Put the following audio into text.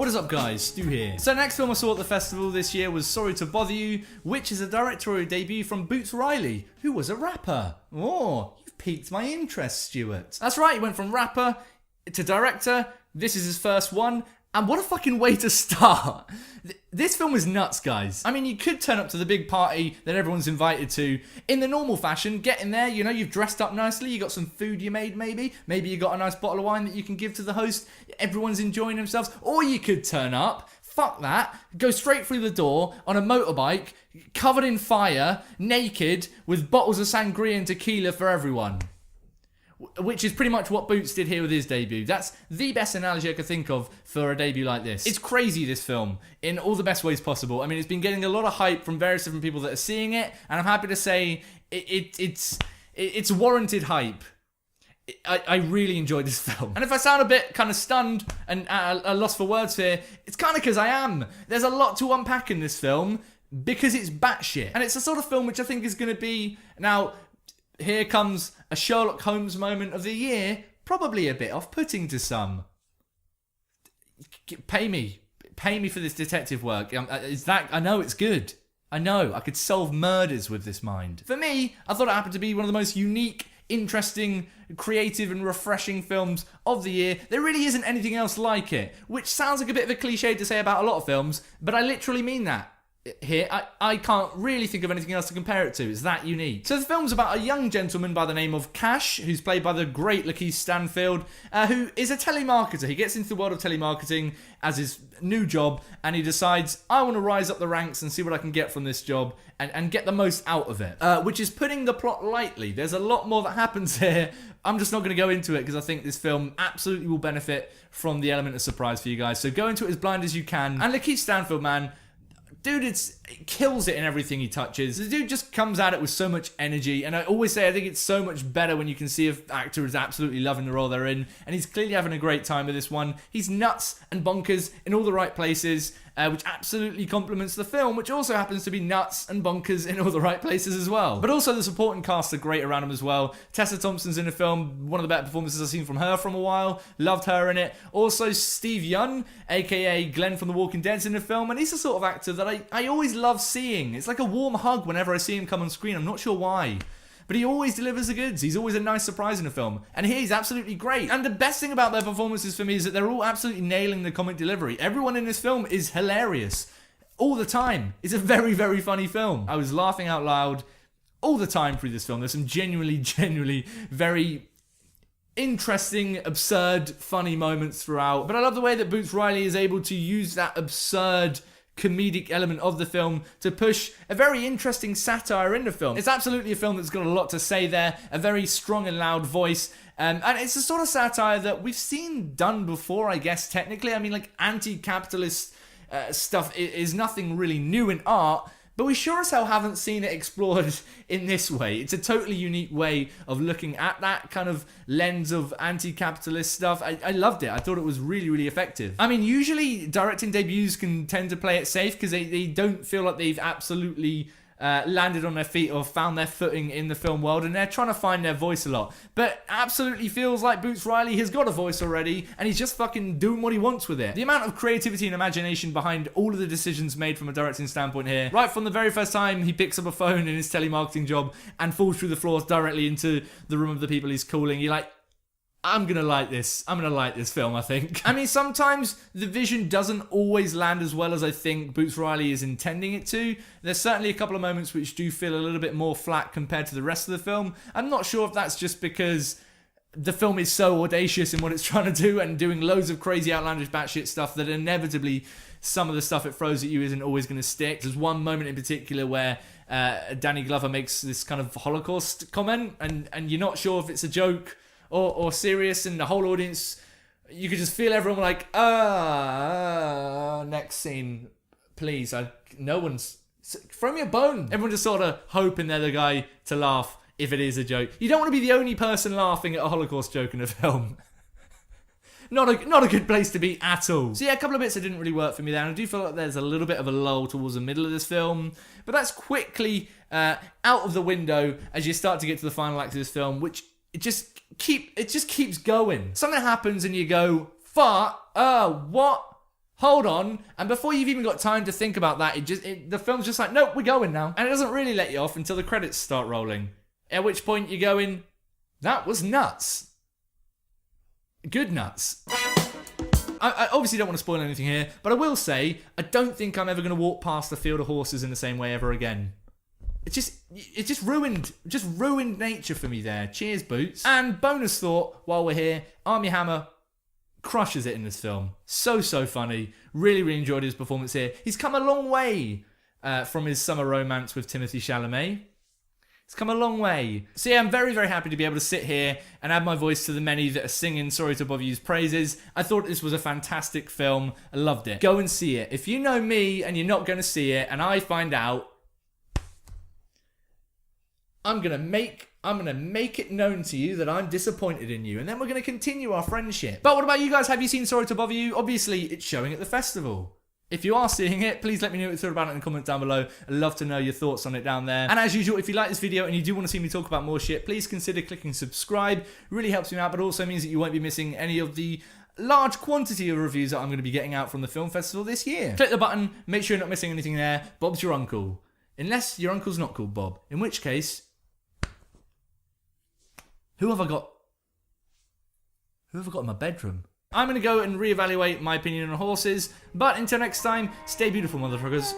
What is up guys, Stu here. So the next film I saw at the festival this year was Sorry to Bother You, which is a directorial debut from Boots Riley, who was a rapper. Oh, you've piqued my interest, Stuart. That's right, he went from rapper to director. This is his first one. And what a fucking way to start. This film is nuts, guys. I mean, you could turn up to the big party that everyone's invited to in the normal fashion, get in there, you know, you've dressed up nicely, you got some food you made maybe you got a nice bottle of wine that you can give to the host, everyone's enjoying themselves, or you could turn up, fuck that, go straight through the door on a motorbike, covered in fire, naked, with bottles of sangria and tequila for everyone. Which is pretty much what Boots did here with his debut. That's the best analogy I could think of for a debut like this. It's crazy, this film, in all the best ways possible. I mean, it's been getting a lot of hype from various different people that are seeing it, and I'm happy to say it's warranted hype. I really enjoyed this film. And if I sound a bit kind of stunned and at a loss for words here, it's kind of because I am. There's a lot to unpack in this film because it's batshit. And it's the sort of film which I think is going to be... Now, here comes a Sherlock Holmes moment of the year, probably a bit off-putting to some. Pay me for this detective work. I know it's good. I know, I could solve murders with this mind. For me, I thought it happened to be one of the most unique, interesting, creative and refreshing films of the year. There really isn't anything else like it, which sounds like a bit of a cliche to say about a lot of films, but I literally mean that. Here, I can't really think of anything else to compare it to. It's that unique. So the film's about a young gentleman by the name of Cash, who's played by the great Lakeith Stanfield, who is a telemarketer. He gets into the world of telemarketing as his new job, and he decides, I want to rise up the ranks and see what I can get from this job and get the most out of it. Which is putting the plot lightly. There's a lot more that happens here. I'm just not going to go into it because I think this film absolutely will benefit from the element of surprise for you guys. So go into it as blind as you can. And Lakeith Stanfield, man, dude, kills it in everything he touches. The dude just comes at it with so much energy, and I always say I think it's so much better when you can see if the actor is absolutely loving the role they're in, and he's clearly having a great time with this one. He's nuts and bonkers in all the right places, which absolutely complements the film, which also happens to be nuts and bonkers in all the right places as well. But also the supporting cast are great around him as well. Tessa Thompson's in the film, one of the better performances I've seen from her from a while. Loved her in it. Also Steve Yeun, aka Glenn from The Walking Dead's in the film, and he's the sort of actor that I always love seeing. It's like a warm hug whenever I see him come on screen. I'm not sure why. But he always delivers the goods. He's always a nice surprise in a film. And here he's absolutely great. And the best thing about their performances for me is that they're all absolutely nailing the comic delivery. Everyone in this film is hilarious. All the time. It's a very, very funny film. I was laughing out loud all the time through this film. There's some genuinely very interesting, absurd, funny moments throughout. But I love the way that Boots Riley is able to use that absurd comedic element of the film to push a very interesting satire in the film. It's absolutely a film that's got a lot to say there, a very strong and loud voice, and it's the sort of satire that we've seen done before, I guess, technically. I mean, like, anti-capitalist stuff is nothing really new in art, but we sure as hell haven't seen it explored in this way. It's a totally unique way of looking at that kind of lens of anti-capitalist stuff. I loved it. I thought it was really, really effective. I mean, usually directing debuts can tend to play it safe because they don't feel like they've absolutely landed on their feet or found their footing in the film world, and they're trying to find their voice a lot. But absolutely feels like Boots Riley has got a voice already, and he's just fucking doing what he wants with it. The amount of creativity and imagination behind all of the decisions made from a directing standpoint here, right from the very first time he picks up a phone in his telemarketing job and falls through the floors directly into the room of the people he's calling, you're like, I'm gonna like this. I'm gonna like this film, I think. I mean, sometimes the vision doesn't always land as well as I think Boots Riley is intending it to. There's certainly a couple of moments which do feel a little bit more flat compared to the rest of the film. I'm not sure if that's just because the film is so audacious in what it's trying to do and doing loads of crazy outlandish batshit stuff that inevitably some of the stuff it throws at you isn't always going to stick. There's one moment in particular where Danny Glover makes this kind of Holocaust comment, and you're not sure if it's a joke or serious, and the whole audience, you could just feel everyone like, next scene, please. No one's, throw me a bone. Everyone just sort of hoping they're the guy to laugh if it is a joke. You don't want to be the only person laughing at a Holocaust joke in a film. Not a good place to be at all. So yeah, a couple of bits that didn't really work for me there, and I do feel like there's a little bit of a lull towards the middle of this film, but that's quickly out of the window as you start to get to the final act of this film, which it just keeps going. Something happens and you go, what? hold on, and before you've even got time to think about that, the film's just like, nope, we're going now. And it doesn't really let you off until the credits start rolling. At which point you're going, that was nuts. Good nuts. I obviously don't want to spoil anything here, but I will say, I don't think I'm ever going to walk past a field of horses in the same way ever again. It just ruined nature for me there. Cheers, Boots. And bonus thought, while we're here, Armie Hammer crushes it in this film. So funny. Really, really enjoyed his performance here. He's come a long way from his summer romance with Timothée Chalamet. It's come a long way. So yeah, I'm very, very happy to be able to sit here and add my voice to the many that are singing Sorry to Bother You's praises. I thought this was a fantastic film. I loved it. Go and see it. If you know me and you're not going to see it, and I find out, I'm gonna make it known to you that I'm disappointed in you, and then we're gonna continue our friendship. But what about you guys? Have you seen Sorry to Bother You? Obviously, it's showing at the festival. If you are seeing it, please let me know what you thought about it in the comments down below. I'd love to know your thoughts on it down there. And as usual, if you like this video and you do want to see me talk about more shit, please consider clicking subscribe. It really helps me out, but also means that you won't be missing any of the large quantity of reviews that I'm going to be getting out from the film festival this year. Click the button, make sure you're not missing anything there. Bob's your uncle. Unless your uncle's not called Bob. In which case, who have I got in my bedroom? I'm going to go and reevaluate my opinion on horses, but until next time, stay beautiful, motherfuckers.